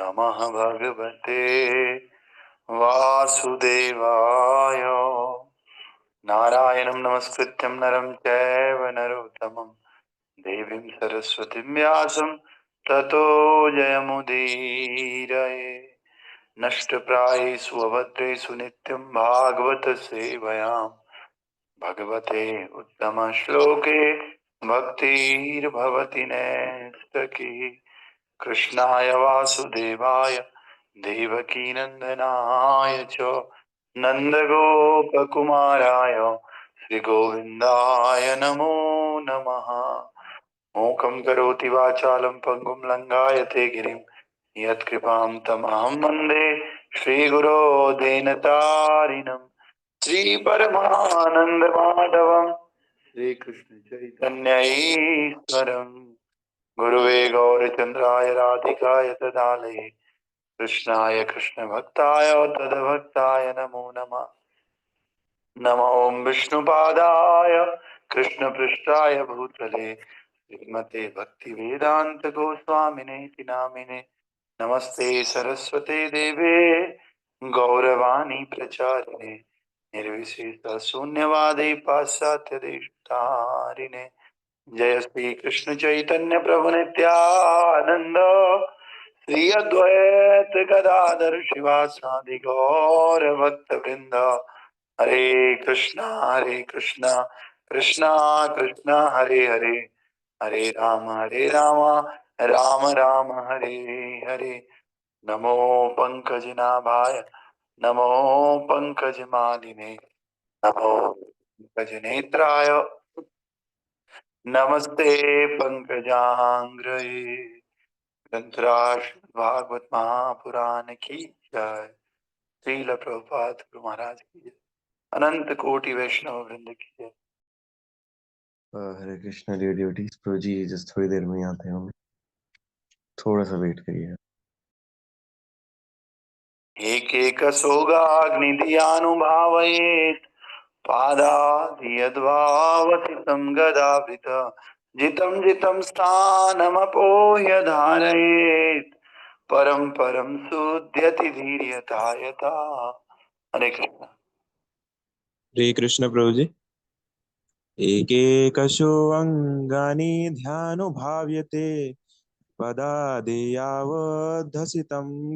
नमः भगवते वासुदेवाय। नारायणं नमस्कृत्यं नरं चैव नरोत्तमं देवीं सरस्वतीं व्यासं ततो जयमुदीरये। नष्टप्रायेषु अभद्रेषु नित्यं भागवत सेवयां भगवते उत्तमश्लोके भक्तिर्भवति नैष्ठकी। कृष्णाय वासुदेवाय देवकीनन्दनाय च नन्दगोपकुमाराय श्रीगोविन्दाय नमो नमः। मूकं करोति वाचालं पङ्गुं लङ्घयते गिरिं यत्कृपां तमहं वन्दे श्रीगुरो दीनतारिणं। श्रीपरमानन्दमाधवं श्रीकृष्णचैतन्य ईश्वरं गुरुवे गौरचन्द्राय राधिकाय तदालये कृष्णाय कृष्णभक्ताय तद्भक्ताय नमो नमः। नमो विष्णुपादाय कृष्णपृष्ठाय भूतले श्रीमते भक्तिवेदान्त गोस्वामिने नामिने। नमस्ते सरस्वते देवे गौरवाणी प्रचारिणे निर्विशेष शून्यवादे पाश्चात्य देशतारिणे। जय श्री कृष्ण चैतन्य प्रभु नित्यानंद श्री अद्वैत गदाधर शिवासादि गौर भक्त वृंद। हरे कृष्णा कृष्णा कृष्णा हरे हरे, हरे राम राम राम हरे हरे। नमो पंकजनाभाय नमो पंकजमालिने नमो पंकजनेत्राय नमस्ते पंकजांग्रये। ग्रंथराज भागवत महापुराण की जय। श्रील प्रभुपाद गुरु महाराज की जय। अनंत कोटि वैष्णव वृंद की जय। हरे कृष्णा डियर डिवोटीज, प्रभु जी जस्ट थोड़ी देर में ही आते होंगे, थोड़ा सा वेट करिए। एक एक सोगाग्निधियानुभावयेत् पादादियद्भावसितं गदावृत जितं जितं स्थानमपोह्य धारयेत् परम परम शुद्ध्यति धीर्यता यथा। हरे कृष्ण। हरे कृष्ण प्रभु जी। एकेकशो अङ्गानि ध्यानुभाव्यते पदादेयावधसितं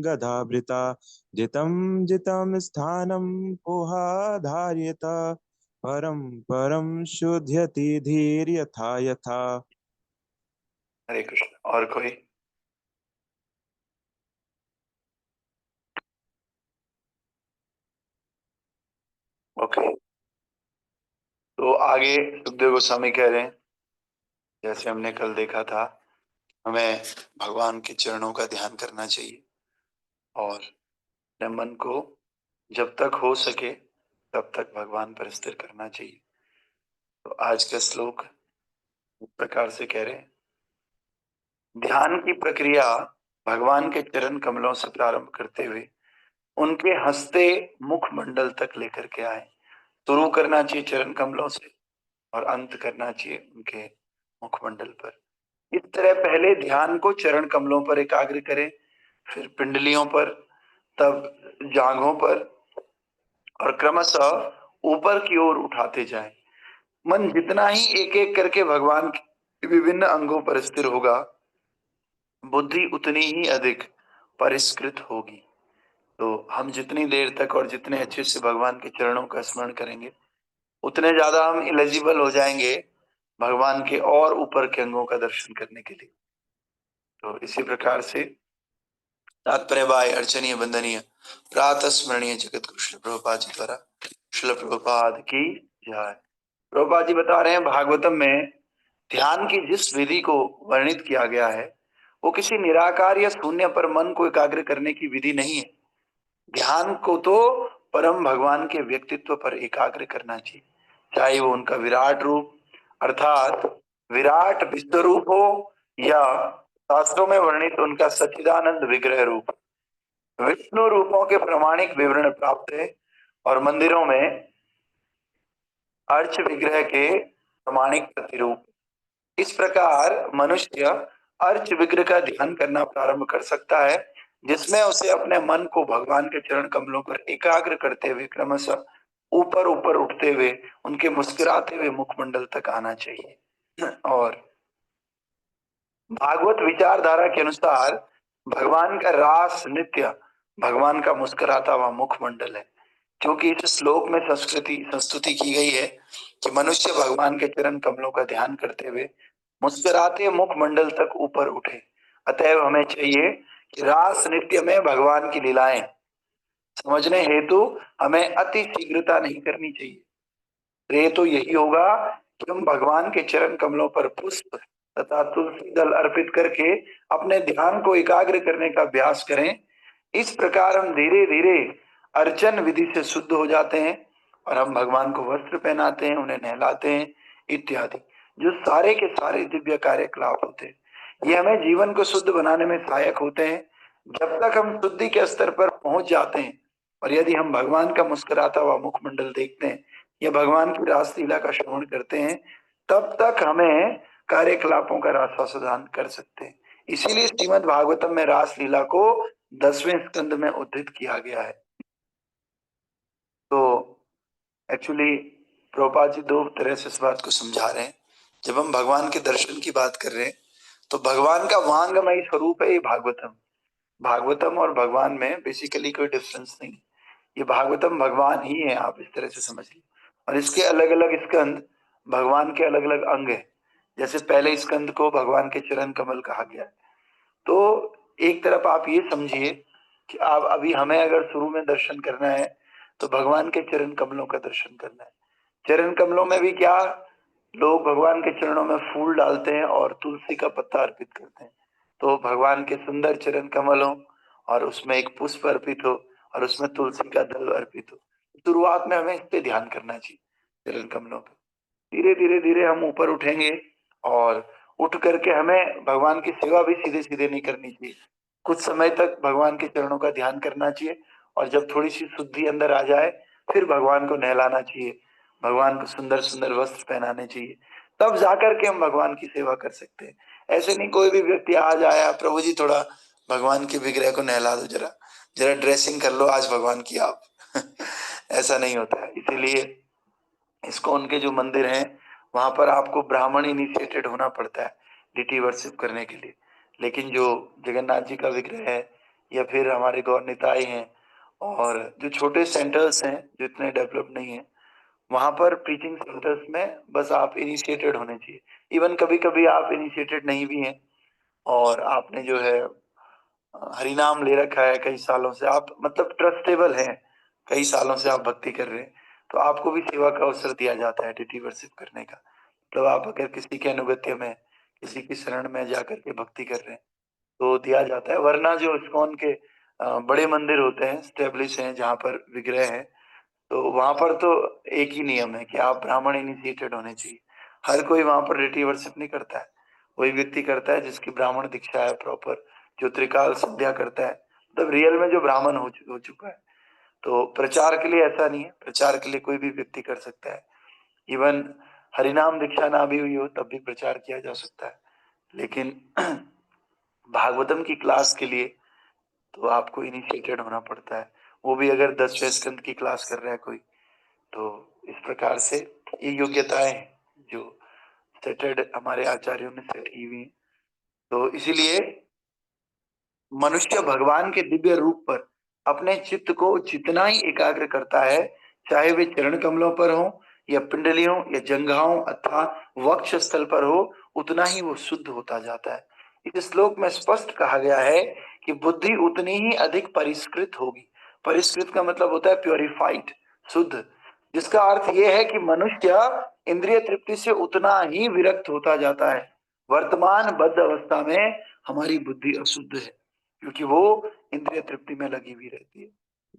गदाभृता जितं जितं स्थानं पोहाधार्यत परं परं शुध्यति धीर्यथा यथा। हरे कृष्ण। और कोई? ओके, तो आगे सुखदेव गोस्वामी कह रहे हैं, जैसे हमने कल देखा था, हमें भगवान के चरणों का ध्यान करना चाहिए और अपने मन को जब तक हो सके तब तक भगवान पर स्थिर करना चाहिए। तो आज का श्लोक इस प्रकार से कह रहे हैं, ध्यान की प्रक्रिया भगवान के चरण कमलों से प्रारंभ करते हुए उनके हंसते मुखमंडल तक लेकर के आए। शुरू करना चाहिए चरण कमलों से और अंत करना चाहिए उनके मुखमंडल पर। इस तरह पहले ध्यान को चरण कमलों पर एकाग्र करें, फिर पिंडलियों पर, तब जांघों पर और क्रमशः ऊपर की ओर उठाते जाएं। मन जितना ही एक एक करके भगवान के विभिन्न अंगों पर स्थिर होगा, बुद्धि उतनी ही अधिक परिष्कृत होगी। तो हम जितनी देर तक और जितने अच्छे से भगवान के चरणों का स्मरण करेंगे, उतने ज्यादा हम एलिजिबल हो जाएंगे भगवान के और ऊपर के अंगों का दर्शन करने के लिए। तो इसी प्रकार से तात्पर्य बाय अर्चनीय वंदनीय प्रातः स्मरणीय जगत गुरु श्री प्रभुपाद जी द्वारा श्रील प्रभुपाद की जय। प्रभुपाद जी बता रहे हैं, भागवतम में ध्यान की जिस विधि को वर्णित किया गया है वो किसी निराकार या शून्य पर मन को एकाग्र करने की विधि नहीं है। ध्यान को तो परम भगवान के व्यक्तित्व पर एकाग्र करना चाहिए, चाहे वो उनका विराट रूप अर्थात विराट विश्व रूप हो या शास्त्रों में वर्णित उनका सच्चिदानंद विग्रह रूप। विष्णु रूपों के प्रामाणिक विवरण प्राप्त है और मंदिरों में अर्च विग्रह के प्रामाणिक प्रतिरूप। इस प्रकार मनुष्य अर्च विग्रह का ध्यान करना प्रारंभ कर सकता है जिसमें उसे अपने मन को भगवान के चरण कमलों पर एकाग्र करते हुए क्रमशः ऊपर ऊपर उठते हुए उनके मुस्कुराते हुए मुखमंडल तक आना चाहिए। और भागवत विचारधारा के अनुसार भगवान का रास नृत्य भगवान का मुस्कुराता हुआ मुखमंडल है, क्योंकि इस श्लोक में संस्तुति की गई है कि मनुष्य भगवान के चरण कमलों का ध्यान करते हुए मुस्कुराते मुखमंडल तक ऊपर उठे। अतएव हमें चाहिए कि रास नृत्य में भगवान की लीलाएं समझने हेतु हमें अति शीघ्रता नहीं करनी चाहिए। श्रेय तो यही होगा कि हम भगवान के चरण कमलों पर पुष्प तथा तुलसी दल अर्पित करके अपने ध्यान को एकाग्र करने का अभ्यास करें। इस प्रकार हम धीरे धीरे अर्चन विधि से शुद्ध हो जाते हैं और हम भगवान को वस्त्र पहनाते हैं, उन्हें नहलाते हैं इत्यादि, जो सारे के सारे दिव्य कार्यकलाप होते हैं। ये हमें जीवन को शुद्ध बनाने में सहायक होते हैं। जब तक हम शुद्धि के स्तर पर पहुंच जाते हैं और यदि हम भगवान का मुस्कुराता हुआ मुखमंडल देखते हैं या भगवान की रासलीला का श्रवण करते हैं, तब तक हमें कार्यकलापों का रासास्वादन कर सकते हैं। इसीलिए श्रीमद् भागवतम में रासलीला को 10वें स्कंद में उद्धृत किया गया है। तो एक्चुअली प्रभुपाद जी दो तरह से इस बात को समझा रहे हैं। जब हम भगवान के दर्शन की बात कर रहे हैं तो भगवान का वांगमयी स्वरूप है ये भागवतम। भागवतम और भगवान में बेसिकली कोई डिफरेंस नहीं, ये भागवतम भगवान ही है, आप इस तरह से समझ लीजिए। और इसके अलग अलग स्कंद भगवान के अलग अलग अंग है। जैसे पहले स्कंद को भगवान के चरण कमल कहा गया है। तो एक तरफ आप ये समझिए कि आप अभी हमें अगर शुरू में दर्शन करना है तो भगवान के चरण कमलों का दर्शन करना है। चरण कमलों में भी क्या, लोग भगवान के चरणों में फूल डालते हैं और तुलसी का पत्ता अर्पित करते हैं। तो भगवान के सुंदर चरण कमल हो और उसमें एक पुष्प अर्पित हो और उसमें तुलसी का दल अर्पित हो। शुरुआत में हमें इस पे ध्यान करना चाहिए, चरण कमलों पे। धीरे धीरे धीरे हम ऊपर उठेंगे और उठ करके हमें भगवान की सेवा भी सीधे सीधे नहीं करनी चाहिए। कुछ समय तक भगवान के चरणों का ध्यान करना चाहिए और जब थोड़ी सी शुद्धि अंदर आ जाए फिर भगवान को नहलाना चाहिए, भगवान को सुंदर सुंदर वस्त्र पहनाने चाहिए, तब जाकर के हम भगवान की सेवा कर सकते हैं। ऐसे नहीं कोई भी व्यक्ति आज आया, प्रभु जी थोड़ा भगवान के विग्रह को नहला दो, जरा जरा ड्रेसिंग कर लो आज भगवान की आप ऐसा नहीं होता है। इसीलिए इसको उनके जो मंदिर हैं वहां पर आपको ब्राह्मण इनिशिएटेड होना पड़ता है डिटी वर्शिप करने के लिए। लेकिन जो जगन्नाथ जी का विग्रह है या फिर हमारे गौर निताई हैं और जो छोटे सेंटर्स हैं जो इतने डेवलप नहीं है, वहां पर प्रीचिंग सेंटर्स में बस आप इनिशिएटेड होने चाहिए। इवन कभी कभी आप इनिशिएटेड नहीं भी हैं और आपने जो है हरिनाम ले रखा है कई सालों से, आप मतलब ट्रस्टेबल हैं, कई सालों से आप भक्ति कर रहे हैं, तो आपको भी सेवा का अवसर दिया जाता है डिटी वर्शिप करने का। मतलब आप अगर किसी के अनुगत्य में, किसी की शरण में जाकर के भक्ति कर रहे हैं तो दिया जाता है। वरना जो इस्कॉन के बड़े मंदिर होते हैं, स्टेब्लिश हैं, जहाँ पर विग्रह है, तो वहां पर तो एक ही नियम है कि आप ब्राह्मण इनिशिएटेड होने चाहिए। हर कोई वहां पर डिटी वर्शिप नहीं करता है, वही व्यक्ति करता है जिसकी ब्राह्मण दीक्षा है प्रॉपर, जो त्रिकाल संध्या करता है, मतलब रियल में जो ब्राह्मण हो चुका है। तो प्रचार के लिए ऐसा नहीं है, प्रचार के लिए कोई भी व्यक्ति कर सकता है। इवन हरिनाम दीक्षा ना भी हुई हो तब भी प्रचार किया जा सकता है। लेकिन भागवतम की क्लास के लिए तो आपको इनिशिएटेड होना पड़ता है, वो भी अगर 10वें स्कंद की क्लास कर रहा है कोई। तो इस प्रकार से ये योग्यताएं जो सेटेड हमारे आचार्यों ने सेट की हुई। तो इसीलिए मनुष्य भगवान के दिव्य रूप पर अपने चित्त को जितना ही एकाग्र करता है, चाहे वे चरण कमलों पर हो या पिंडलियों या जंघाओं अथवा वक्ष स्थल पर हो, उतना ही वो शुद्ध होता जाता है। इस श्लोक में स्पष्ट कहा गया है कि बुद्धि उतनी ही अधिक परिष्कृत होगी। परिष्कृत का मतलब होता है प्योरिफाइड, शुद्ध, जिसका अर्थ यह है कि मनुष्य इंद्रिय तृप्ति से उतना ही विरक्त होता जाता है। वर्तमान बद्ध अवस्था में हमारी बुद्धि अशुद्ध है क्योंकि वो इंद्रिय तृप्ति में लगी हुई रहती है।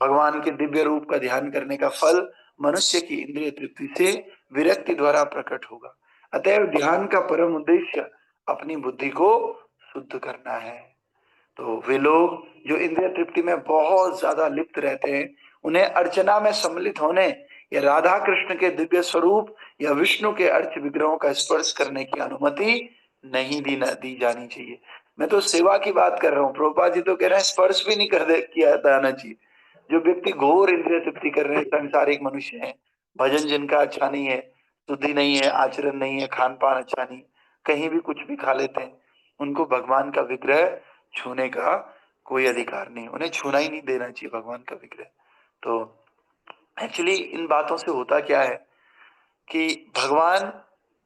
भगवान के दिव्य रूप का ध्यान करने का फल मनुष्य की इंद्रिय तृप्ति से विरक्ति द्वारा प्रकट होगा। अतएव ध्यान का परम उद्देश्य अपनी बुद्धि को शुद्ध करना है। तो वे लोग जो इंद्रिय तृप्ति में बहुत ज्यादा लिप्त रहते हैं, उन्हें अर्चना में सम्मिलित होने या राधा कृष्ण के दिव्य स्वरूप या विष्णु के अर्च विग्रहों का स्पर्श करने की अनुमति नहीं दी जानी चाहिए। मैं तो सेवा की बात कर रहा हूँ। प्रभुपाद जी तो कह रहे हैं स्पर्श भी नहीं किया जाना चाहिए। जो व्यक्ति घोर इंद्रिय तृप्ति कर रहे हैं, सांसारिक मनुष्य हैं, भजन जिनका अच्छा नहीं है, शुद्धि नहीं है, आचरण नहीं है, खान पान अच्छा नहीं, कहीं भी कुछ भी खा लेते हैं, उनको भगवान का विग्रह छूने का कोई अधिकार नहीं, उन्हें छूना ही नहीं देना चाहिए भगवान का विग्रह। तो एक्चुअली इन बातों से होता क्या है कि भगवान,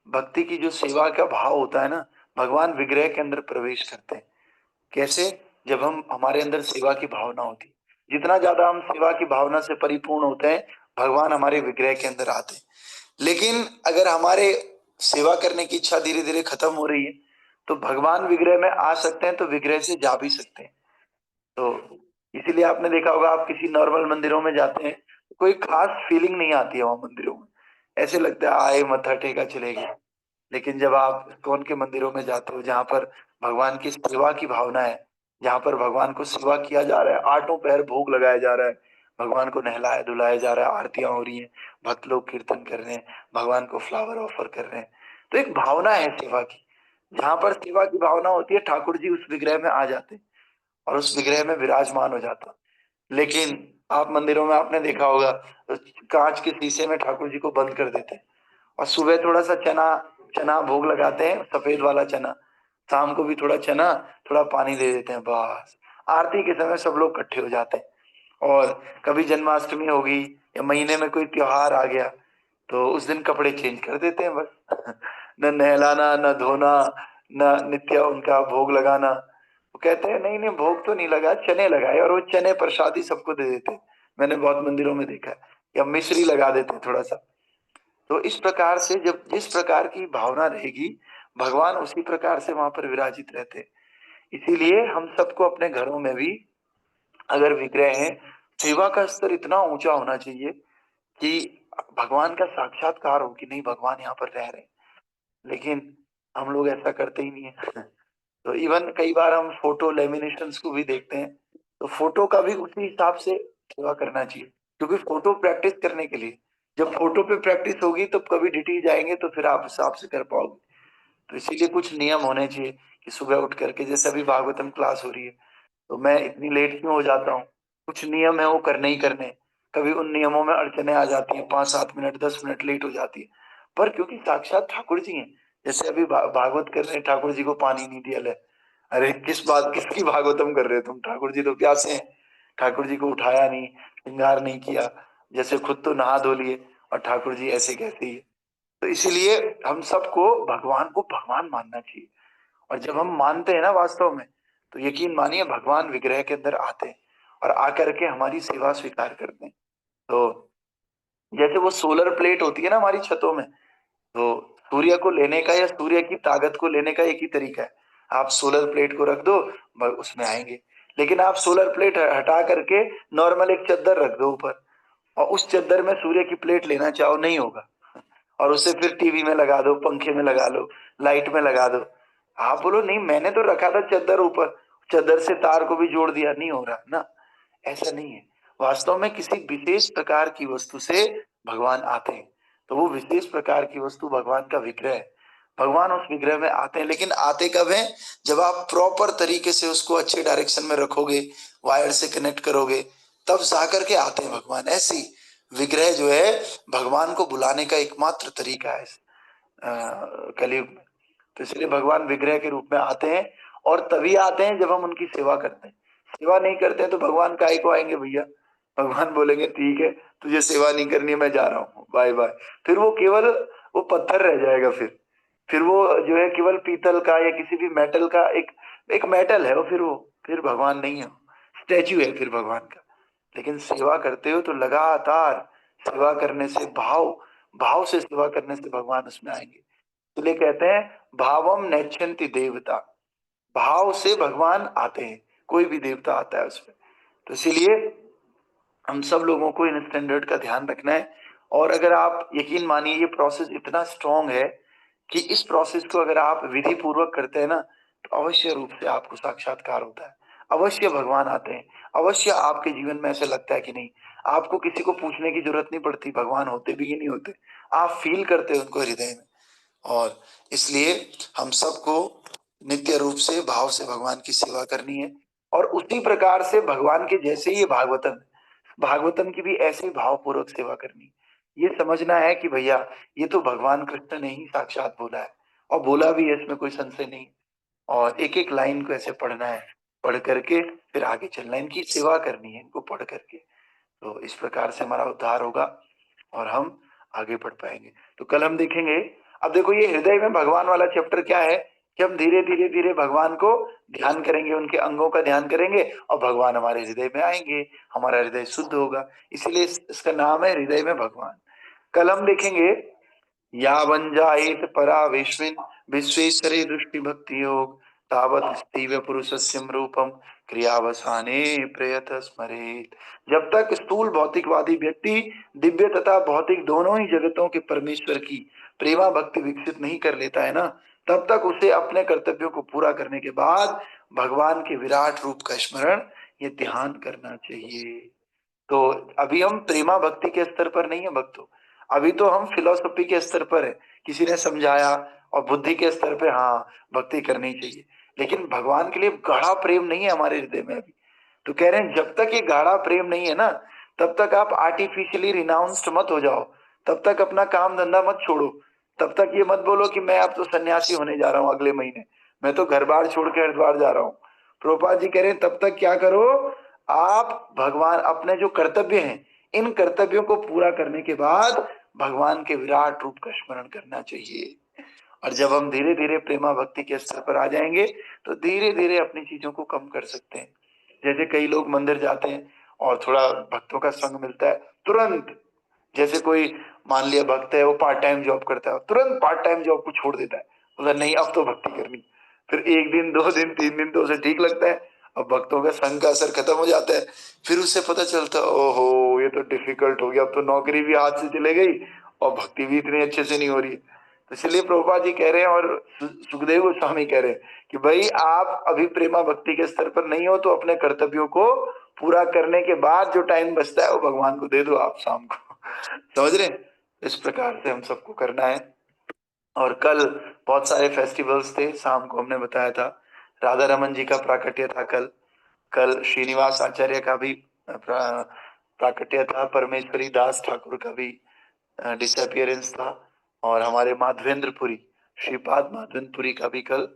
भक्ति की जो सेवा का भाव होता है ना, भगवान विग्रह के अंदर प्रवेश करते हैं। कैसे? जब हम, हमारे अंदर सेवा की भावना होती, जितना ज्यादा हम सेवा की भावना से परिपूर्ण होते हैं, भगवान हमारे विग्रह के अंदर आते हैं। लेकिन अगर हमारे सेवा करने की इच्छा धीरे धीरे खत्म हो रही है, तो भगवान विग्रह में आ सकते हैं, तो विग्रह से जा भी सकते हैं। तो इसीलिए आपने देखा होगा, आप किसी नॉर्मल मंदिरों में जाते हैं, कोई खास फीलिंग नहीं आती है वहां मंदिरों में, ऐसे लगता है आए मत्था टेका चले गए। लेकिन जब आप इस्कॉन के मंदिरों में जाते हो, जहाँ पर भगवान की सेवा की भावना है, जहाँ पर भगवान को सेवा किया जा रहा है, आठों पहर भोग लगाया जा रहा है, भगवान को नहलाया धुलाया जा रहा है, आरतियां हो रही हैं, भक्त लोग कीर्तन कर रहे हैं, भगवान को फ्लावर ऑफर कर रहे हैं, तो एक भावना है सेवा की। जहाँ पर सेवा की भावना होती है, ठाकुर जी उस विग्रह में आ जाते हैं और उस विग्रह में विराजमान हो जाता। लेकिन आप मंदिरों में आपने देखा होगा, तो कांच के शीशे में ठाकुर जी को बंद कर देते हैं और सुबह थोड़ा सा चना चना भोग लगाते हैं, सफेद वाला चना, शाम को भी थोड़ा चना, थोड़ा पानी दे देते हैं, बस। आरती के समय सब लोग इकट्ठे हो जाते हैं। और कभी जन्माष्टमी होगी या महीने में कोई त्योहार आ गया, तो उस दिन कपड़े चेंज कर देते हैं बस। न नहलाना, न धोना, न नित्य उनका भोग लगाना। वो कहते हैं नहीं नहीं, भोग तो नहीं लगा, चने लगाए, और वो चने प्रसादी सबको दे देते हैं। मैंने बहुत मंदिरों में देखा है। या मिश्री लगा देते हैं थोड़ा सा। तो इस प्रकार से जब जिस प्रकार की भावना रहेगी, भगवान उसी प्रकार से वहां पर विराजित रहते हैं। इसीलिए हम सबको अपने घरों में भी अगर विग्रह है, सेवा का स्तर इतना ऊंचा होना चाहिए कि भगवान का साक्षात्कार हो कि नहीं, भगवान यहाँ पर रह रहे हैं। लेकिन हम लोग ऐसा करते ही नहीं है। तो इवन कई बार हम फोटो लेमिनेशंस को भी देखते हैं, तो फोटो का भी उसी हिसाब से सेवा करना चाहिए, क्योंकि फोटो प्रैक्टिस करने के लिए, जब फोटो पे प्रैक्टिस होगी तो कभी डिटी जाएंगे तो फिर आप हिसाब से कर पाओगे। तो इसीलिए कुछ नियम होने चाहिए कि सुबह उठ करके, जैसे अभी भागवतम क्लास हो रही है, तो मैं इतनी लेट क्यों हो जाता हूँ, कुछ नियम है वो करने ही करने। कभी उन नियमों में अड़चने आ जाती हैं, 5-7 मिनट 10 मिनट लेट हो जाती है, पर क्योंकि साक्षात ठाकुर जी हैं। जैसे अभी भागवत कर रहे हैं, ठाकुर जी को पानी नहीं दिया ले, अरे किस बात, किसकी भागवतम कर रहे हो तुम, ठाकुर जी तो प्यासे हैं। ठाकुर जी को उठाया नहीं, श्रृंगार नहीं किया, जैसे खुद तो नहा धो लिए, और ठाकुर जी ऐसे कैसे ही है। तो इसीलिए हम सबको भगवान को भगवान मानना चाहिए। और जब हम मानते हैं ना वास्तव में, तो यकीन मानिए भगवान विग्रह के अंदर आते हैं और आकर के हमारी सेवा स्वीकार करते हैं। तो जैसे वो सोलर प्लेट होती है ना हमारी छतों में, तो सूर्य को लेने का या सूर्य की ताकत को लेने का एक ही तरीका है, आप सोलर प्लेट को रख दो, उसमें आएंगे। लेकिन आप सोलर प्लेट हटा करके नॉर्मल एक चद्दर रख दो ऊपर, और उस चद्दर में सूर्य की प्लेट लेना चाहो, नहीं होगा। और उसे फिर टीवी में लगा दो, पंखे में लगा लो, लाइट में लगा दो, आप बोलो नहीं मैंने तो रखा था चद्दर ऊपर, चद्दर से तार को भी जोड़ दिया, नहीं हो रहा ना। ऐसा नहीं है। वास्तव में किसी विशेष प्रकार की वस्तु से भगवान आते हैं, तो वो विशेष प्रकार की वस्तु भगवान का विग्रह है। भगवान उस विग्रह में आते हैं, लेकिन आते कब हैं? जब आप प्रॉपर तरीके से उसको अच्छे डायरेक्शन में रखोगे, वायर से कनेक्ट करोगे, तब जाकर के आते हैं भगवान। ऐसी विग्रह जो है, भगवान को बुलाने का एकमात्र तरीका है कलयुग में। तो इसलिए भगवान विग्रह के रूप में आते हैं, और तभी आते हैं जब हम उनकी सेवा करते हैं। सेवा नहीं करते हैं तो भगवान काहे को आएंगे भैया? भगवान बोलेंगे ठीक है, तुझे सेवा नहीं करनी है, मैं जा रहा हूँ, बाय बाय। फिर वो केवल वो पत्थर रह जाएगा। फिर वो जो है केवल पीतल का या किसी भी मेटल का एक एक मेटल है वो, फिर भगवान नहीं है, स्टैच्यू है फिर भगवान का। लेकिन सेवा करते हो तो लगातार सेवा करने से, भाव भाव से सेवा करने से भगवान उसमें आएंगे। इसलिए कहते हैं भावम नेच्छन्ति देवता, भाव से भगवान आते हैं, कोई भी देवता आता है उसमें। तो इसीलिए हम सब लोगों को इन स्टैंडर्ड का ध्यान रखना है। और अगर आप यकीन मानिए, ये प्रोसेस इतना स्ट्रांग है कि इस प्रोसेस को अगर आप विधि पूर्वक करते हैं ना, तो अवश्य रूप से आपको साक्षात्कार होता है, अवश्य भगवान आते हैं, अवश्य आपके जीवन में ऐसा लगता है कि नहीं, आपको किसी को पूछने की जरूरत नहीं पड़ती भगवान होते भी कि नहीं होते, आप फील करते हैं उनको हृदय में। और इसलिए हम सबको नित्य रूप से भाव से भगवान की सेवा करनी है। और उसी प्रकार से भगवान के जैसे ही ये भागवतम, भागवतम की भी ऐसे ही भावपूर्वक सेवा करनी। ये समझना है कि भैया ये तो भगवान कृष्ण ने ही साक्षात बोला है, और बोला भी है, इसमें कोई संशय नहीं। और एक एक लाइन को ऐसे पढ़ना है, पढ़ करके फिर आगे चलना है, इनकी सेवा करनी है, इनको पढ़ करके। तो इस प्रकार से हमारा उद्धार होगा और हम आगे बढ़ पाएंगे। तो कल हम देखेंगे। अब देखो ये हृदय में भगवान वाला चैप्टर क्या है कि हम धीरे धीरे धीरे भगवान को ध्यान करेंगे, उनके अंगों का ध्यान करेंगे और भगवान हमारे हृदय में आएंगे, हमारा हृदय शुद्ध होगा। इसीलिए इसका नाम है हृदय में भगवान। कल हम देखेंगे यावञ्जायेत परा विश्विन विश्वेश्वरे दृष्टि भक्ति योग तावत स्तीव पुरुषस्यम रूपम क्रियावसाने प्रयत स्मरेत। जब तक स्थूल भौतिकवादी व्यक्ति दिव्य तथा भौतिक दोनों ही जगतों के परमेश्वर की प्रेमा भक्ति विकसित नहीं कर लेता है ना, तब तक उसे अपने कर्तव्यों को पूरा करने के बाद भगवान के विराट रूप का स्मरण, ये ध्यान करना चाहिए। तो अभी हम प्रेमा भक्ति के स्तर पर नहीं है भक्तों, अभी तो हम फिलोसफी के स्तर पर है, किसी ने समझाया और बुद्धि के स्तर पे हाँ भक्ति करनी चाहिए, लेकिन भगवान के लिए गाढ़ा प्रेम नहीं है हमारे हृदय में अभी। तो कह रहे हैं जब तक ये गाढ़ा प्रेम नहीं है ना, तब तक आप आर्टिफिशियली रिनाउंस्ड मत हो जाओ, तब तक अपना काम धंधा मत छोड़ो, तब तक ये मत बोलो कि मैं अब तो सन्यासी होने जा रहा हूँ अगले महीने, मैं तो घर बार छोड़ के हरिद्वार जा रहा हूँ। प्रभुपाद जी कह रहे हैं तब तक क्या करो, आप भगवान अपने जो कर्तव्य हैं इन कर्तव्यों को पूरा करने के बाद भगवान के विराट रूप का स्मरण करना चाहिए। और जब हम धीरे धीरे प्रेमा भक्ति के स्तर पर आ जाएंगे तो धीरे धीरे अपनी चीजों को कम कर सकते हैं। जैसे कई लोग मंदिर जाते हैं और थोड़ा भक्तों का संग मिलता है, तुरंत जैसे कोई मान लिया भक्त है वो पार्ट टाइम जॉब करता है, तुरंत पार्ट टाइम जॉब को छोड़ देता है, बोला नहीं अब तो भक्ति करनी। फिर एक दिन दो दिन तीन दिन तो उसे ठीक लगता है, अब भक्तों का संग का असर खत्म हो जाता है, फिर उससे पता चलता है ओहो ये तो डिफिकल्ट हो गया, अब तो नौकरी भी हाथ से चले गई और भक्ति भी इतने अच्छे से नहीं हो रही है। तो इसलिए प्रभुपाद जी कह रहे हैं और सुखदेव गोस्वामी कह रहे हैं कि भाई आप अभी प्रेमा भक्ति के स्तर पर नहीं हो तो अपने कर्तव्यों को पूरा करने के बाद जो टाइम बचता है वो भगवान को दे दो आप शाम को। समझ रहे हैं? इस प्रकार से हम सबको करना है। और कल बहुत सारे फेस्टिवल्स थे, शाम को हमने बताया था राधा रमन जी का प्राकट्य था कल। कल श्रीनिवास आचार्य का भी प्राकट्य था, परमेश्वरी दास ठाकुर का भी डिसअपियरेंस था, और हमारे माधवेंद्रपुरी श्रीपाद माधवेंद्रपुरी का भी कल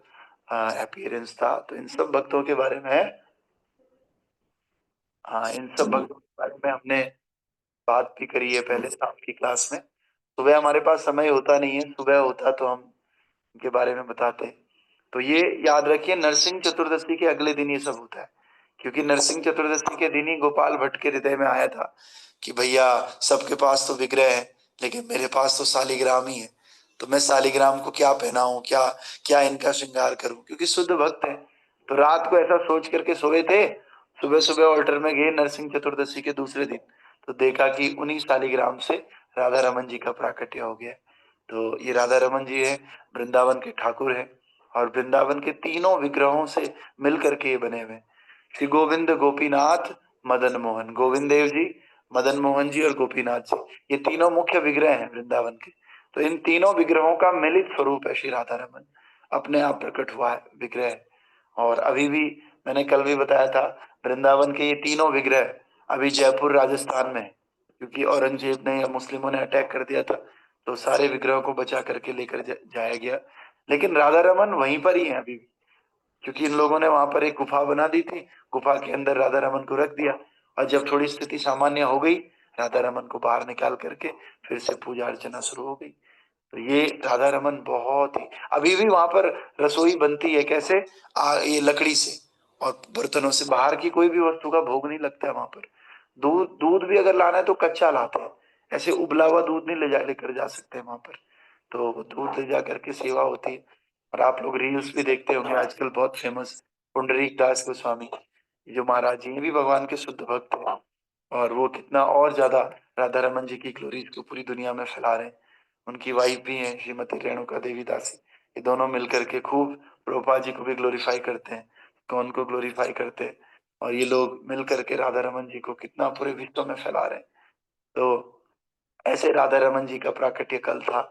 अपीयरेंस था। तो इन सब भक्तों के बारे में इन सब भक्तों के बारे में हमने बात भी करी है पहले शाम की क्लास में। सुबह हमारे पास समय होता नहीं है, सुबह होता तो हम इनके बारे में बताते। तो ये याद रखिए नरसिंह चतुर्दशी के अगले दिन ये सब होता है, क्योंकि नरसिंह चतुर्दशी के दिन ही गोपाल भट्ट के हृदय में आया था कि भैया सबके पास तो विग्रह है लेकिन मेरे पास तो शालिग्राम ही है, तो मैं शालिग्राम को क्या पहनाऊं, क्या क्या इनका श्रृंगार करूं, क्योंकि शुद्ध भक्त है। तो रात को ऐसा सोच करके सोए थे, सुबह सुबह ऑल्टर में गए नरसिंह चतुर्दशी के दूसरे दिन, तो देखा कि उन्हीं शालिग्राम से राधा रमन जी का प्राकट्य हो गया। तो ये राधा रमन जी है, वृंदावन के ठाकुर है, और वृंदावन के तीनों विग्रहों से मिलकर के ये बने हुए श्री गोविंद गोपीनाथ मदन मोहन, गोविंद देव जी, मदन मोहन जी और गोपीनाथ जी, ये तीनों मुख्य विग्रह हैं वृंदावन के। तो इन तीनों विग्रहों का मिलित स्वरूप है श्री राधा रमन, अपने आप प्रकट हुआ है विग्रह। और अभी भी मैंने कल भी बताया था वृंदावन के ये तीनों विग्रह अभी जयपुर राजस्थान में है, क्योंकि औरंगजेब ने या मुस्लिमों ने अटैक कर दिया था, तो सारे विग्रहों को बचा करके लेकर जाया गया। लेकिन राधा रमन वहीं पर ही है अभी भी, क्योंकि इन लोगों ने वहां पर एक गुफा बना दी थी, गुफा के अंदर राधा रमन को रख दिया, और जब थोड़ी स्थिति सामान्य हो गई राधा रमन को बाहर निकाल करके फिर से पूजा अर्चना शुरू हो गई। तो ये राधा रमन बहुत ही अभी भी वहां पर रसोई बनती है कैसे, ये लकड़ी से और बर्तनों से, बाहर की कोई भी वस्तु का भोग नहीं लगता है वहां पर। दूध दूध भी अगर लाना है तो कच्चा लाते हैं, ऐसे उबला हुआ दूध नहीं लेकर जा सकते वहां पर। तो दूध ले जा करके सेवा होती है। और आप लोग रील्स भी देखते होंगे आजकल बहुत फेमस पुंडरीक दास गोस्वामी, जो महाराज जी ये भी भगवान के शुद्ध भक्त हैं, और वो कितना और ज्यादा राधा रमन जी की ग्लोरीज को पूरी दुनिया में फैला रहे हैं। उनकी वाइफ भी हैं श्रीमती रेणुका देवी दासी, ये दोनों मिलकर के खूब प्रभुपाद जी को भी ग्लोरीफाई करते हैं, कौन को ग्लोरीफाई करते हैं, और ये लोग मिल करके राधा रमन जी को कितना पूरे विश्व में फैला रहे हैं। तो ऐसे राधा रमन जी का प्राकट्य कल था।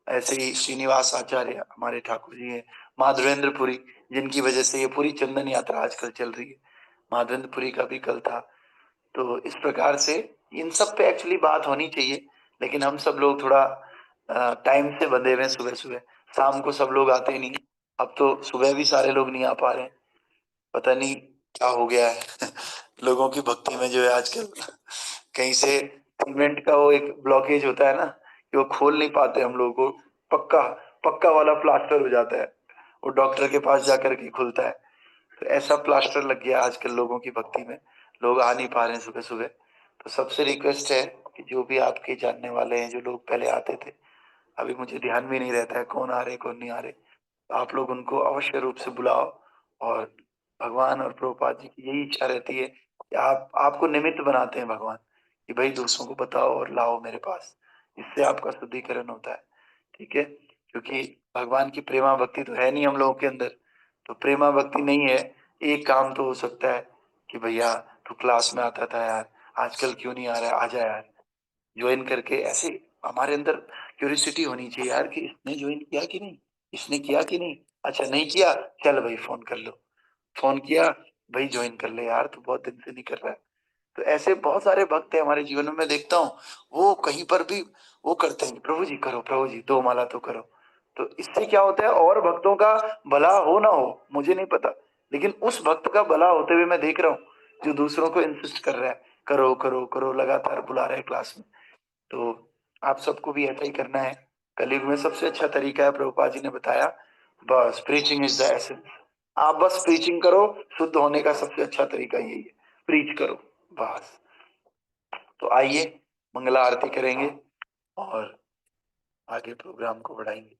ऐसे ही श्रीनिवास आचार्य हमारे ठाकुर जी हैं, माधवेंद्रपुरी जिनकी वजह से ये पूरी चंदन यात्रा आजकल चल रही है। माधवेंद्रपुरी का भी कल था। तो इस प्रकार से इन सब पे एक्चुअली बात होनी चाहिए, लेकिन हम सब लोग थोड़ा टाइम से बंधे हुए हैं। सुबह-सुबह, शाम को सब लोग आते नहीं। अब तो सुबह भी सारे लोग नहीं आ पा रहे हैं। पता नहीं क्या हो गया है लोगों की भक्ति में जो है आजकल कहीं से सीमेंट का वो एक ब्लॉकेज होता है ना, कि वो खोल नहीं पाते हम लोगों को। पक्का पक्का वाला प्लास्टर हो जाता है, वो डॉक्टर के पास जाकर के खुलता है। तो ऐसा प्लास्टर लग गया आजकल लोगों की भक्ति में, लोग आ नहीं पा रहे हैं सुबह-सुबह। तो सबसे रिक्वेस्ट है कि जो भी आपके जानने वाले हैं, जो लोग पहले आते थे, अभी मुझे ध्यान भी नहीं रहता है कौन आ रहे, कौन नहीं आ रहे। आप लोग उनको अवश्य रूप से बुलाओ। और भगवान और प्रभुपाद जी की यही इच्छा रहती है कि आपको निमित्त बनाते हैं भगवान, कि भाई दूसरों को बताओ और लाओ मेरे पास। इससे आपका शुद्धिकरण होता है, ठीक है? क्योंकि भगवान की प्रेमा भक्ति तो है नहीं हम लोगों के अंदर। तो प्रेमा भक्ति नहीं है, एक काम तो हो सकता है कि भैया तू क्लास में आता था यार, आजकल क्यों नहीं आ रहा है? आजा यार, ज्वाइन करके। ऐसे हमारे अंदर क्यूरियोसिटी होनी चाहिए यार, कि इसने ज्वाइन किया कि नहीं, इसने किया कि नहीं। अच्छा नहीं किया, चल भाई फोन कर लो। फोन किया, भाई ज्वाइन कर ले यार, तू बहुत दिन से नहीं कर रहा है। तो ऐसे बहुत सारे भक्त हैं हमारे जीवन में, मैं देखता हूँ वो कहीं पर भी वो करते हैं, प्रभु जी करो, प्रभु जी 2 माला तो करो। तो इससे क्या होता है, और भक्तों का भला हो ना हो मुझे नहीं पता, लेकिन उस भक्त का भला होते हुए मैं देख रहा हूँ, जो दूसरों को इंसिस्ट कर रहा है, करो करो करो, लगातार बुला रहे हैं क्लास में। तो आप सबको भी ऐसा ही करना है। कलयुग में सबसे अच्छा तरीका है, प्रभुपाद जी ने बताया, बस प्रीचिंग इज द एसेंस। आप बस प्रीचिंग करो, शुद्ध होने का सबसे अच्छा तरीका यही है, प्रीच करो बस। तो आइए मंगला आरती करेंगे और आगे प्रोग्राम को बढ़ाएंगे।